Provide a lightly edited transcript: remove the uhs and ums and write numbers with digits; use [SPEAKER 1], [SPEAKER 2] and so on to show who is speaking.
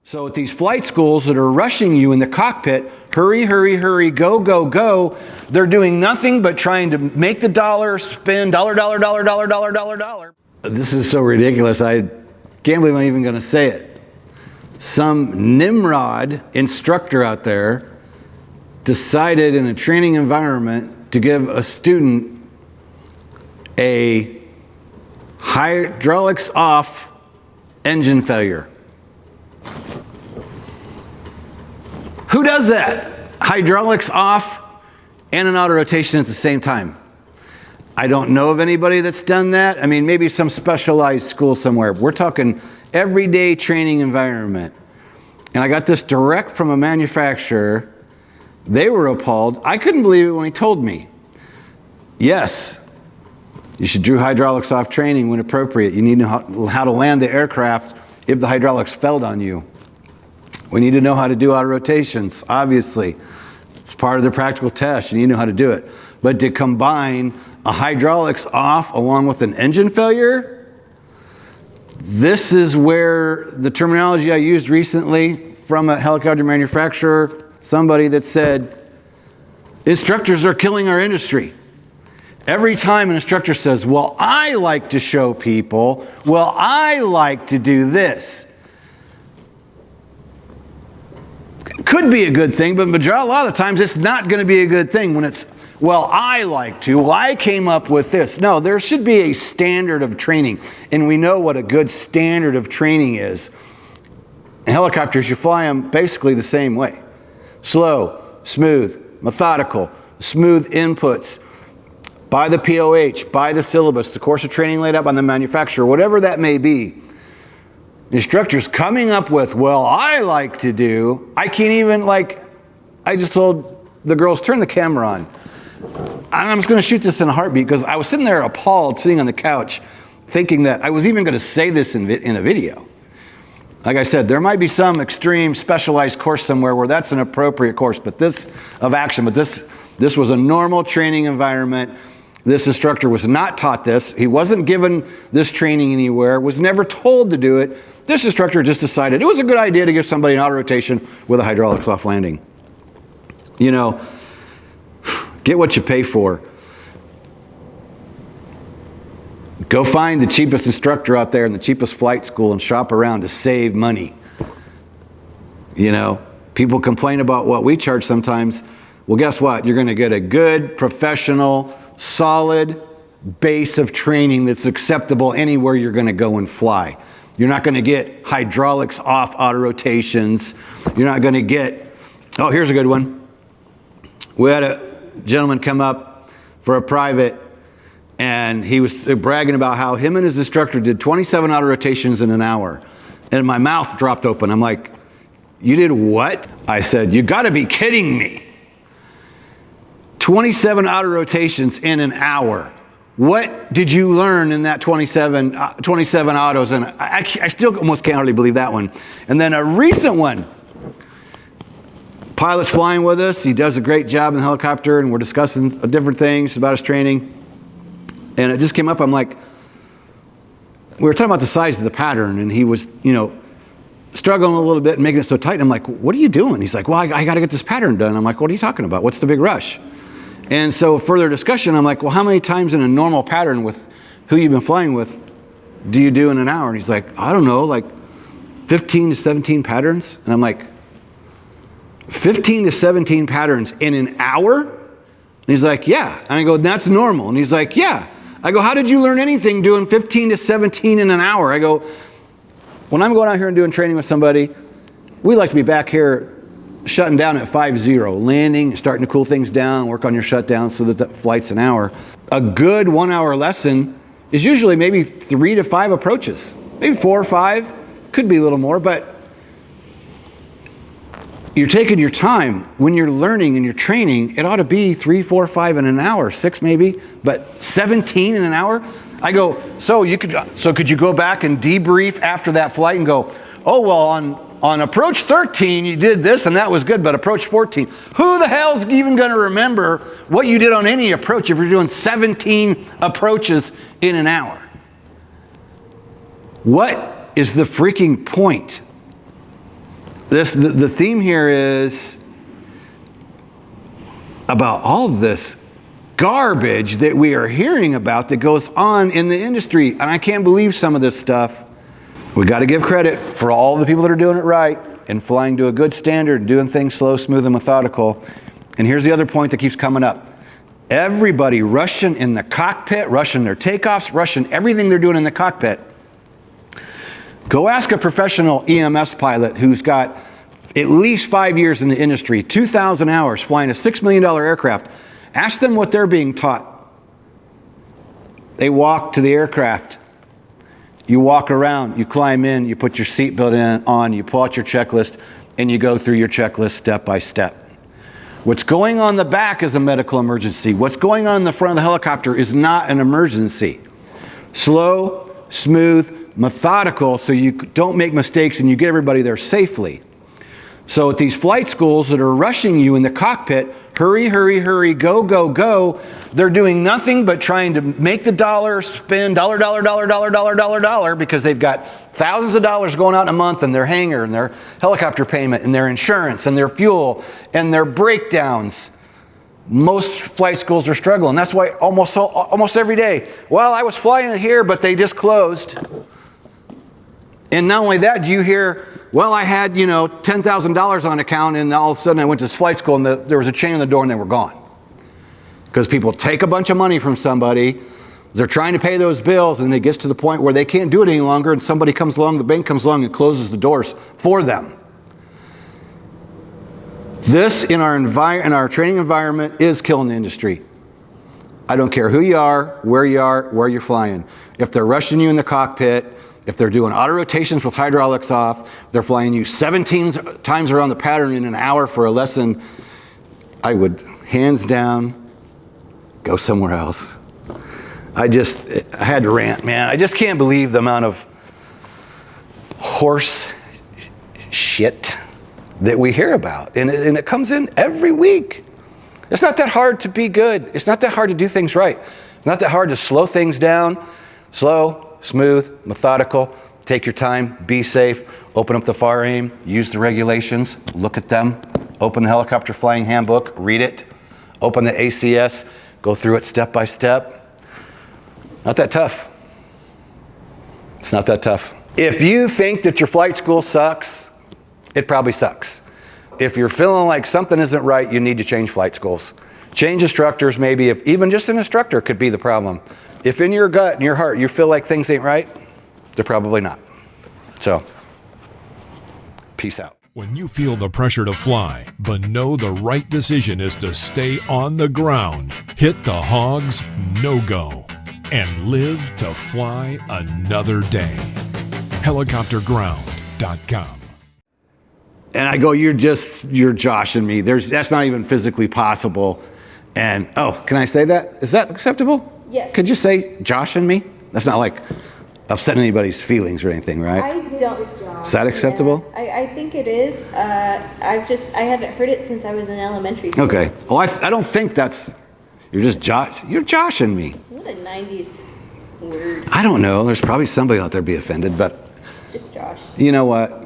[SPEAKER 1] So at these flight schools that are rushing you in the cockpit, hurry, hurry, hurry, go, go, go, they're doing nothing but trying to make the dollar spin, dollar, dollar, dollar, dollar, dollar, dollar, dollar. This is so ridiculous, I can't believe I'm even gonna say it. Some Nimrod instructor out there decided in a training environment to give a student a hydraulics off engine failure. Who does that? Hydraulics off and an auto rotation at the same time. I don't know of anybody that's done that. I mean, maybe some specialized school somewhere. We're talking everyday training environment. And I got this direct from a manufacturer. They were appalled. I couldn't believe it when he told me. Yes, you should do hydraulics off training when appropriate. You need to know how to land the aircraft if the hydraulics failed on you. We need to know how to do auto rotations, obviously. It's part of the practical test. You need to know how to do it. But to combine a hydraulics off along with an engine failure, this is where the terminology I used recently from a helicopter manufacturer, somebody that said, instructors are killing our industry. Every time an instructor says, well, I like to show people, well, I like to do this. Could be a good thing, but a lot of the times it's not going to be a good thing when it's, well, I like to, well, I came up with this. No, there should be a standard of training, and we know what a good standard of training is. In helicopters, you fly them basically the same way. Slow, smooth, methodical, smooth inputs, by the POH, by the syllabus, the course of training laid out by the manufacturer, whatever that may be. The instructor's coming up with, well, I like to do, I can't even, I just told the girls, turn the camera on. And I'm just going to shoot this in a heartbeat because I was sitting there appalled, sitting on the couch, thinking that I was even going to say this in a video. Like I said, there might be some extreme specialized course somewhere where that's an appropriate course, but this was a normal training environment. This instructor was not taught this. He wasn't given this training anywhere, was never told to do it. This instructor just decided it was a good idea to give somebody an auto rotation with a hydraulics off landing. You know, get what you pay for. Go find the cheapest instructor out there in the cheapest flight school and shop around to save money. You know, people complain about what we charge sometimes. Well, guess what? You're going to get a good, professional, solid base of training that's acceptable anywhere you're going to go and fly. You're not going to get hydraulics off auto rotations. You're not going to get, oh, here's a good one. We had a gentleman come up for a private, and he was bragging about how him and his instructor did 27 auto rotations in an hour. And my mouth dropped open. I'm like, you did what? I said, you got to be kidding me. 27 auto rotations in an hour. What did you learn in that 27 autos? And I still almost can't hardly believe that one. And then a recent one. Pilot's flying with us. He does a great job in the helicopter, and we're discussing different things about his training. And it just came up. I'm like, we were talking about the size of the pattern, and he was, struggling a little bit and making it so tight. And I'm like, what are you doing? He's like, well, I got to get this pattern done. I'm like, what are you talking about? What's the big rush? And so further discussion, I'm like, well, how many times in a normal pattern with who you've been flying with do you do in an hour? And he's like, I don't know, like 15 to 17 patterns. And I'm like, 15 to 17 patterns in an hour? And he's like, yeah. And I go, that's normal. And he's like, yeah. I go, how did you learn anything doing 15 to 17 in an hour? I go, when I'm going out here and doing training with somebody, we like to be back here shutting down at 5-0, landing, starting to cool things down, work on your shutdown so that the flight's an hour. A good 1 hour lesson is usually maybe 3 to 5 approaches, maybe 4 or 5, could be a little more, but you're taking your time. When you're learning and you're training, it ought to be 3, 4, 5 in an hour, 6 maybe, but 17 in an hour? I go, so could you go back and debrief after that flight and go, oh, well, on approach 13, you did this and that was good, but approach 14, who the hell's even going to remember what you did on any approach if you're doing 17 approaches in an hour? What is the freaking point? The theme here is about all this garbage that we are hearing about that goes on in the industry. And I can't believe some of this stuff. We got to give credit for all the people that are doing it right and flying to a good standard, doing things slow, smooth, and methodical. And here's the other point that keeps coming up. Everybody rushing in the cockpit, rushing their takeoffs, rushing everything they're doing in the cockpit. Go ask a professional EMS pilot who's got at least 5 years in the industry, 2,000 hours flying a $6 million aircraft. Ask them what they're being taught. They walk to the aircraft. You walk around, you climb in, you put your seatbelt on, you pull out your checklist, and you go through your checklist step by step. What's going on in the back is a medical emergency. What's going on in the front of the helicopter is not an emergency. Slow, smooth, methodical, so you don't make mistakes and you get everybody there safely. So at these flight schools that are rushing you in the cockpit, hurry, hurry, hurry, go, go, go, they're doing nothing but trying to make the dollar spin, dollar, because they've got thousands of dollars going out in a month in their hangar and their helicopter payment and their insurance and their fuel and their breakdowns. Most flight schools are struggling. That's why almost every day, well, I was flying here, but they just closed. And not only that, do you hear, well, I had, $10,000 on account, and all of a sudden I went to this flight school and there was a chain on the door and they were gone. Because people take a bunch of money from somebody, they're trying to pay those bills, and it gets to the point where they can't do it any longer, and somebody comes along, the bank comes along and closes the doors for them. This, in our training environment, is killing the industry. I don't care who you are, where you're flying. If they're rushing you in the cockpit, if they're doing auto rotations with hydraulics off, they're flying you 17 times around the pattern in an hour for a lesson, I would, hands down, go somewhere else. I had to rant, man. I just can't believe the amount of horse shit that we hear about. And it comes in every week. It's not that hard to be good. It's not that hard to do things right. It's not that hard to slow things down. Slow, smooth, methodical, take your time, be safe, open up the FAR aim, use the regulations, look at them, open the helicopter flying handbook, read it, open the ACS, go through it step by step. Not that tough. It's not that tough. If you think that your flight school sucks, it probably sucks. If you're feeling like something isn't right, you need to change flight schools. Change instructors, maybe, if even just an instructor could be the problem. If in your gut and your heart you feel like things ain't right, they're probably not. So, peace out.
[SPEAKER 2] When you feel the pressure to fly, but know the right decision is to stay on the ground, hit the hogs, no-go, and live to fly another day. Helicopterground.com.
[SPEAKER 1] And I go, you're joshing me. That's not even physically possible. And, can I say that? Is that acceptable?
[SPEAKER 3] Yes.
[SPEAKER 1] Could you say joshing me? That's not like upsetting anybody's feelings or anything, right?
[SPEAKER 3] I don't.
[SPEAKER 1] Is that acceptable?
[SPEAKER 3] Yeah, I think it is. I haven't heard it since I was in elementary school.
[SPEAKER 1] Okay. Well, I don't think you're joshing me.
[SPEAKER 3] What a 90s word.
[SPEAKER 1] I don't know. There's probably somebody out there be offended, but
[SPEAKER 3] just Josh.
[SPEAKER 1] You know what?